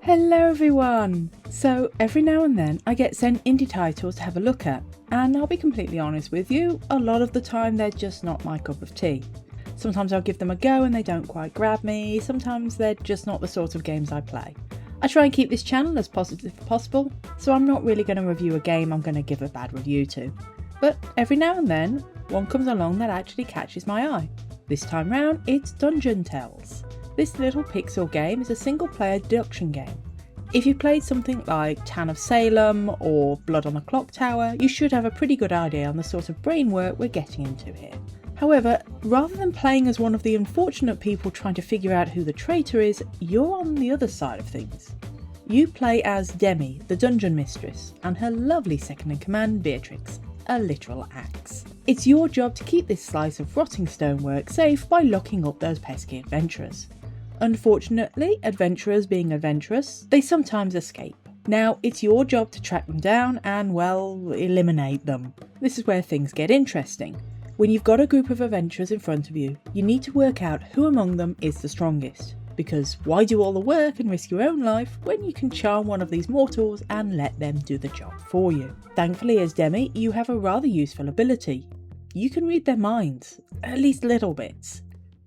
Hello everyone! So every now and then I get sent indie titles to have a look at, and I'll be completely honest with you, a lot of the time they're just not my cup of tea. Sometimes I'll give them a go and they don't quite grab me, sometimes they're just not the sort of games I play. I try and keep this channel as positive as possible, so I'm not really going to review a game I'm going to give a bad review to. But every now and then, one comes along that actually catches my eye. This time round, it's Dungeon Tales. This little pixel game is a single-player deduction game. If you've played something like Town of Salem or Blood on the Clock Tower, you should have a pretty good idea on the sort of brain work we're getting into here. However, rather than playing as one of the unfortunate people trying to figure out who the traitor is, you're on the other side of things. You play as Demi, the dungeon mistress, and her lovely second-in-command Beatrix, a literal axe. It's your job to keep this slice of rotting stonework safe by locking up those pesky adventurers. Unfortunately, adventurers being adventurous, they sometimes escape. Now, it's your job to track them down and, well, eliminate them. This is where things get interesting. When you've got a group of adventurers in front of you, you need to work out who among them is the strongest. Because why do all the work and risk your own life when you can charm one of these mortals and let them do the job for you? Thankfully, as Demi, you have a rather useful ability. You can read their minds, at least little bits.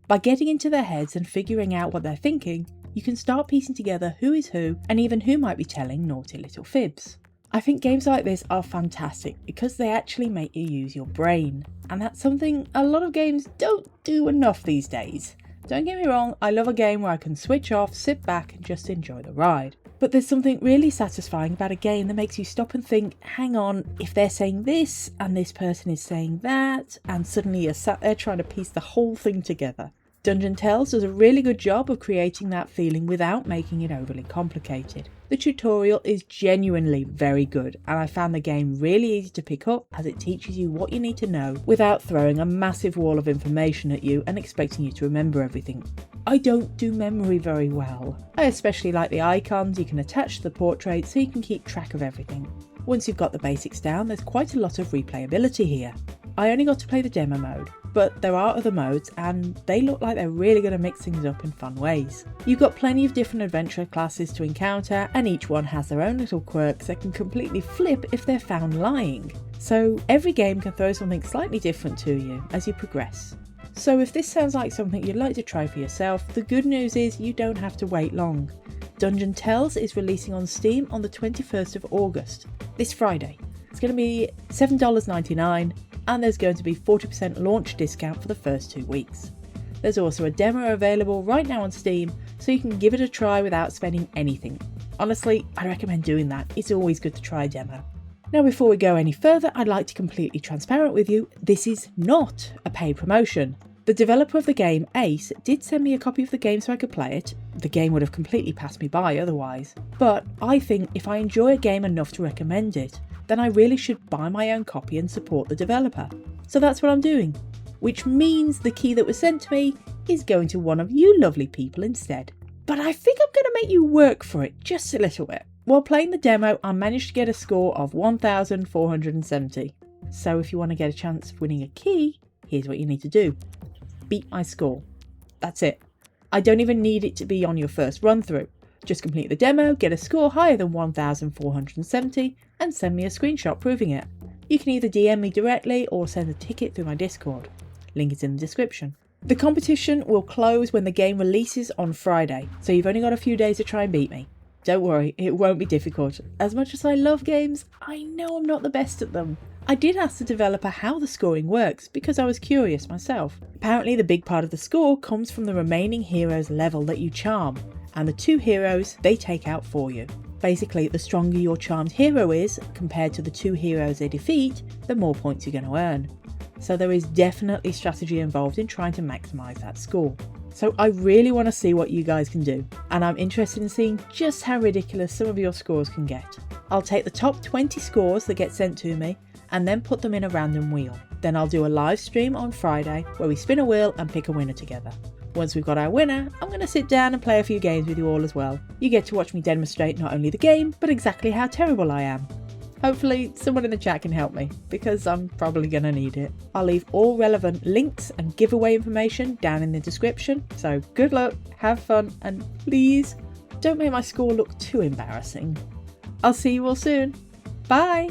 By getting into their heads and figuring out what they're thinking, you can start piecing together who is who and even who might be telling naughty little fibs. I think games like this are fantastic because they actually make you use your brain, and that's something a lot of games don't do enough these days. Don't get me wrong, I love a game where I can switch off, sit back and just enjoy the ride. But there's something really satisfying about a game that makes you stop and think, hang on, if they're saying this and this person is saying that, and suddenly you're sat there trying to piece the whole thing together. Dungeon Tales does a really good job of creating that feeling without making it overly complicated. The tutorial is genuinely very good, and I found the game really easy to pick up as it teaches you what you need to know without throwing a massive wall of information at you and expecting you to remember everything. I don't do memory very well. I especially like the icons you can attach to the portrait so you can keep track of everything. Once you've got the basics down, there's quite a lot of replayability here. I only got to play the demo mode, but there are other modes and they look like they're really going to mix things up in fun ways. You've got plenty of different adventurer classes to encounter and each one has their own little quirks that can completely flip if they're found lying. So every game can throw something slightly different to you as you progress. So if this sounds like something you'd like to try for yourself, the good news is you don't have to wait long. Dungeon Tales is releasing on Steam on the 21st of August, this Friday. It's going to be $7.99 and there's going to be 40% launch discount for the first 2 weeks. There's also a demo available right now on Steam, so you can give it a try without spending anything. Honestly, I recommend doing that. It's always good to try a demo. Now before we go any further, I'd like to be completely transparent with you. This is not a paid promotion. The developer of the game, Ace, did send me a copy of the game so I could play it. The game would have completely passed me by otherwise. But I think if I enjoy a game enough to recommend it, then I really should buy my own copy and support the developer. So that's what I'm doing. Which means the key that was sent to me is going to one of you lovely people instead. But I think I'm going to make you work for it just a little bit. While playing the demo, I managed to get a score of 1,470. So if you want to get a chance of winning a key, here's what you need to do. Beat my score. That's it. I don't even need it to be on your first run through. Just complete the demo, get a score higher than 1,470 and send me a screenshot proving it. You can either DM me directly or send a ticket through my Discord. Link is in the description. The competition will close when the game releases on Friday, so you've only got a few days to try and beat me. Don't worry, it won't be difficult. As much as I love games, I know I'm not the best at them. I did ask the developer how the scoring works because I was curious myself. Apparently the big part of the score comes from the remaining heroes' level that you charm, and the 2 heroes they take out for you. Basically, the stronger your charmed hero is compared to the 2 heroes they defeat, the more points you're going to earn. So there is definitely strategy involved in trying to maximise that score. So I really want to see what you guys can do, and I'm interested in seeing just how ridiculous some of your scores can get. I'll take the top 20 scores that get sent to me and then put them in a random wheel. Then I'll do a live stream on Friday where we spin a wheel and pick a winner together. Once we've got our winner, I'm going to sit down and play a few games with you all as well. You get to watch me demonstrate not only the game, but exactly how terrible I am. Hopefully someone in the chat can help me, because I'm probably going to need it. I'll leave all relevant links and giveaway information down in the description, so good luck, have fun, and please Don't make my score look too embarrassing. I'll see you all soon. Bye!